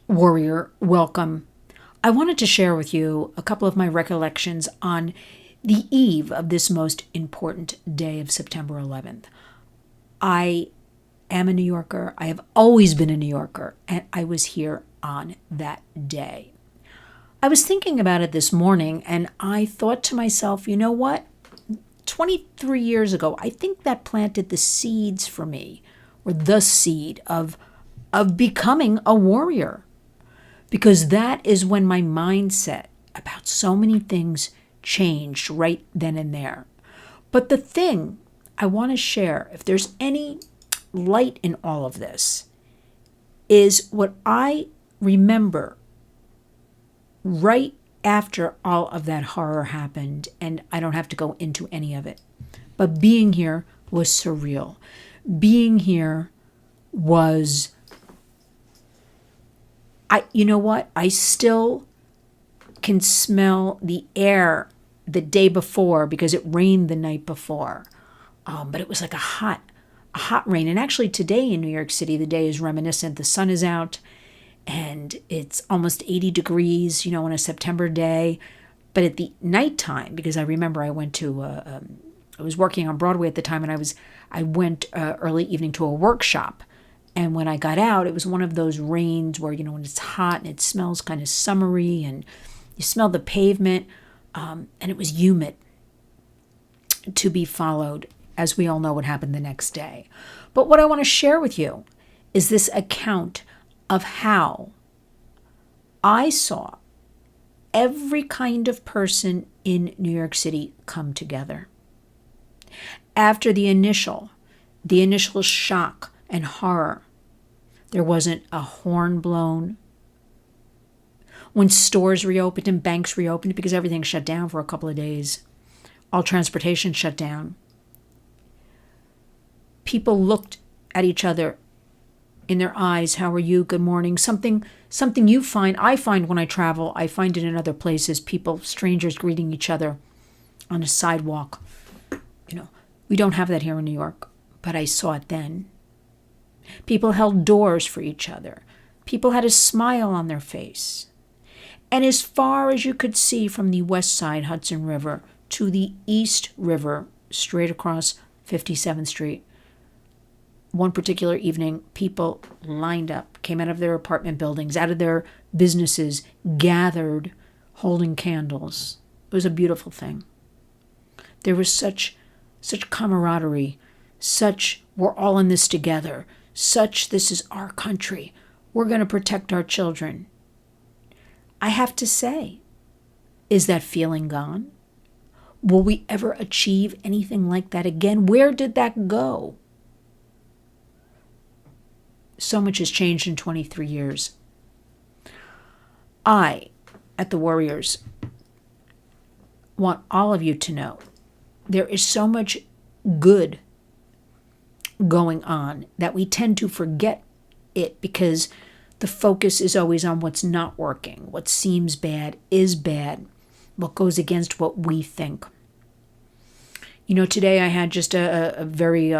Warrior, welcome. I wanted to share with you a couple of my recollections on the eve of this most important day of September 11th. I am a New Yorker. I have always been a New Yorker, and I was here on that day. I was thinking about it this morning, and I thought to myself, you know what? 23 years ago, I think that planted the seeds for me, or the seed of becoming a warrior. Because that is when my mindset about so many things changed right then and there. But the thing I want to share, if there's any light in all of this, is what I remember right after all of that horror happened, and I don't have to go into any of it. But being here was surreal. Being here was, you know what? I still can smell the air the day before because it rained the night before. But it was like a hot rain. And actually today in New York City, the day is reminiscent. The sun is out and it's almost 80 degrees, on a September day. But at the nighttime, because I remember I went to, I was working on Broadway at the time, and I went early evening to a workshop. And when I got out, it was one of those rains where, when it's hot and it smells kind of summery and you smell the pavement, and it was humid, to be followed, as we all know what happened the next day. But what I want to share with you is this account of how I saw every kind of person in New York City come together. After the initial shock and horror, there wasn't a horn blown. When stores reopened and banks reopened because everything shut down for a couple of days, all transportation shut down. People looked at each other in their eyes. How are you? Good morning. Something I find when I travel, I find it in other places, strangers greeting each other on a sidewalk. We don't have that here in New York, but I saw it then. People held doors for each other. People had a smile on their face. And as far as you could see from the west side Hudson River to the East River, straight across 57th Street, one particular evening, people lined up, came out of their apartment buildings, out of their businesses, gathered, holding candles. It was a beautiful thing. There was such camaraderie, such we're all in this together, such this is our country. We're going to protect our children. I have to say, is that feeling gone? Will we ever achieve anything like that again? Where did that go? So much has changed in 23 years. I, at the Warriors, want all of you to know there is so much good going on that we tend to forget it because the focus is always on what's not working. What seems bad is bad. What goes against what we think. Today I had just a very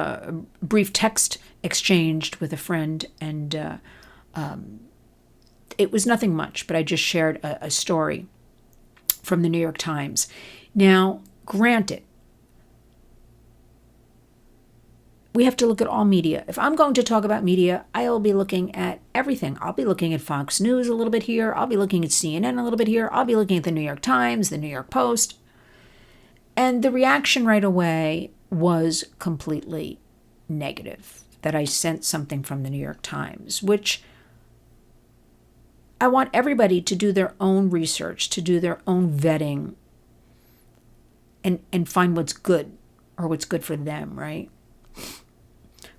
brief text exchanged with a friend, and it was nothing much, but I just shared a story from the New York Times. Now, granted, we have to look at all media. If I'm going to talk about media, I'll be looking at everything. I'll be looking at Fox News a little bit here. I'll be looking at CNN a little bit here. I'll be looking at the New York Times, the New York Post. And the reaction right away was completely negative, that I sent something from the New York Times, which I want everybody to do their own research, to do their own vetting, and find what's good or what's good for them, right?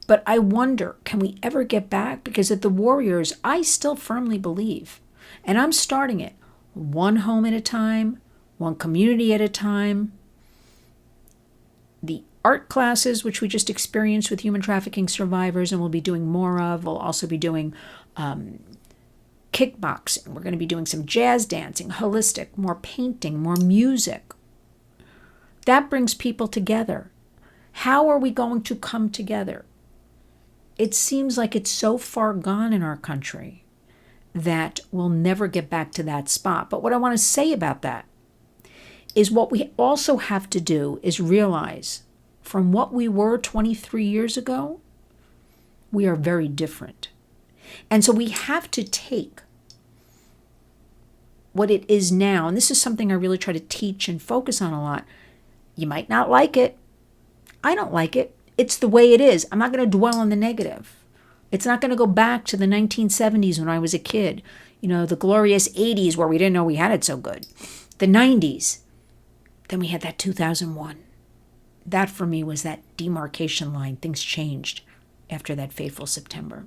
But I wonder, can we ever get back? Because at the Warriors, I still firmly believe, and I'm starting it one home at a time, one community at a time. The art classes, which we just experienced with human trafficking survivors and we'll be doing more of. We'll also be doing kickboxing. We're going to be doing some jazz dancing, holistic, more painting, more music. That brings people together. How are we going to come together? It seems like it's so far gone in our country that we'll never get back to that spot. But what I want to say about that is what we also have to do is realize from what we were 23 years ago, we are very different. And so we have to take what it is now, and this is something I really try to teach and focus on a lot. You might not like it. I don't like it. It's the way it is. I'm not going to dwell on the negative. It's not going to go back to the 1970s when I was a kid. You know, the glorious 80s where we didn't know we had it so good. The 90s. Then we had that 2001. That for me was that demarcation line. Things changed after that fateful September.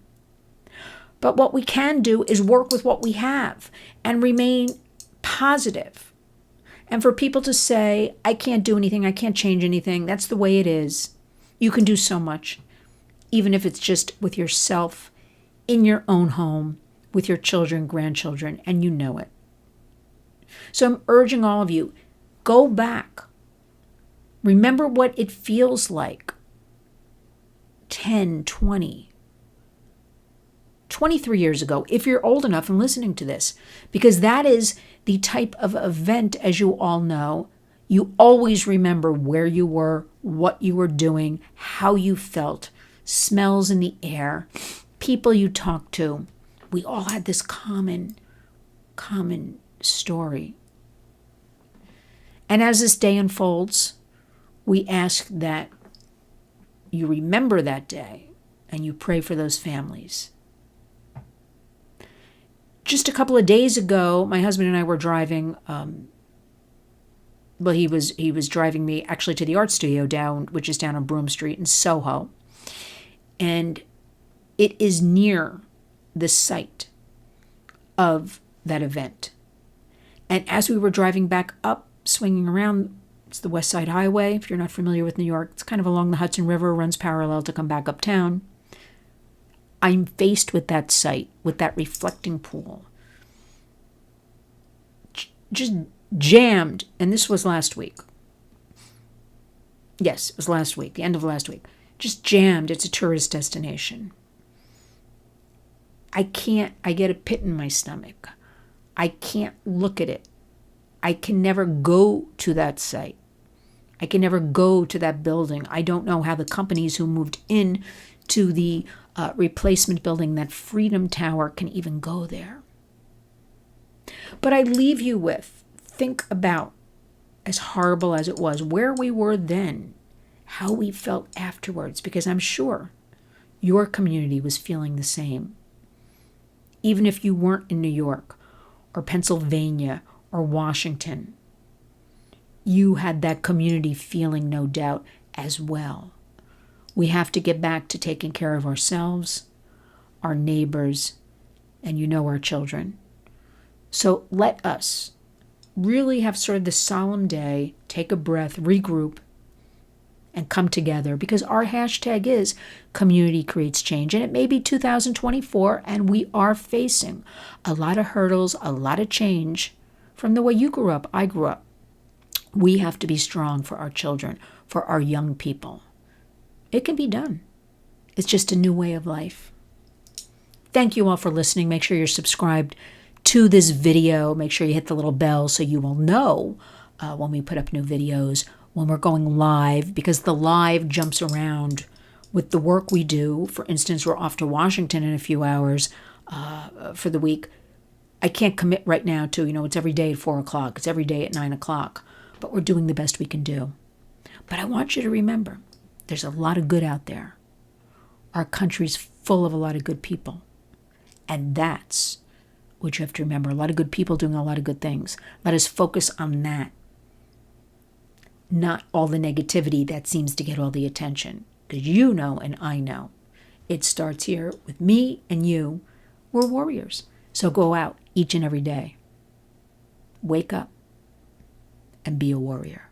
But what we can do is work with what we have and remain positive. And for people to say, I can't do anything, I can't change anything, that's the way it is. You can do so much, even if it's just with yourself, in your own home, with your children, grandchildren, and you know it. So I'm urging all of you, go back. Remember what it feels like 10, 20, 23 years ago, if you're old enough and listening to this, because that is the type of event, as you all know, you always remember where you were, what you were doing, how you felt, smells in the air, people you talked to. We all had this common story. And as this day unfolds, we ask that you remember that day and you pray for those families. Just a couple of days ago, my husband and I were driving. He was driving me actually to the art studio which is down on Broome Street in Soho, and it is near the site of that event. And as we were driving back up, swinging around, it's the West Side Highway. If you're not familiar with New York, it's kind of along the Hudson River, runs parallel to come back uptown. I'm faced with that site, with that reflecting pool. Just jammed. And this was last week. Yes, it was last week, the end of last week. Just jammed. It's a tourist destination. I get a pit in my stomach. I can't look at it. I can never go to that site. I can never go to that building. I don't know how the companies who moved in to the replacement building, that Freedom Tower, can even go there. But I leave you with, think about, as horrible as it was, where we were then, how we felt afterwards, because I'm sure your community was feeling the same. Even if you weren't in New York or Pennsylvania or Washington, you had that community feeling, no doubt, as well. We have to get back to taking care of ourselves, our neighbors, and our children. So let us really have sort of this solemn day, take a breath, regroup, and come together, because our hashtag is community creates change. And it may be 2024, and we are facing a lot of hurdles, a lot of change from the way you grew up, I grew up. We have to be strong for our children, for our young people. It can be done. It's just a new way of life. Thank you all for listening. Make sure you're subscribed to this video. Make sure you hit the little bell so you will know when we put up new videos, when we're going live, because the live jumps around with the work we do. For instance, we're off to Washington in a few hours for the week. I can't commit right now to, it's every day at 4 o'clock. It's every day at 9 o'clock. But we're doing the best we can do. But I want you to remember, there's a lot of good out there. Our country's full of a lot of good people. And that's what you have to remember. A lot of good people doing a lot of good things. Let us focus on that. Not all the negativity that seems to get all the attention. Because you know and I know. It starts here with me and you. We're warriors. So go out each and every day. Wake up and be a warrior.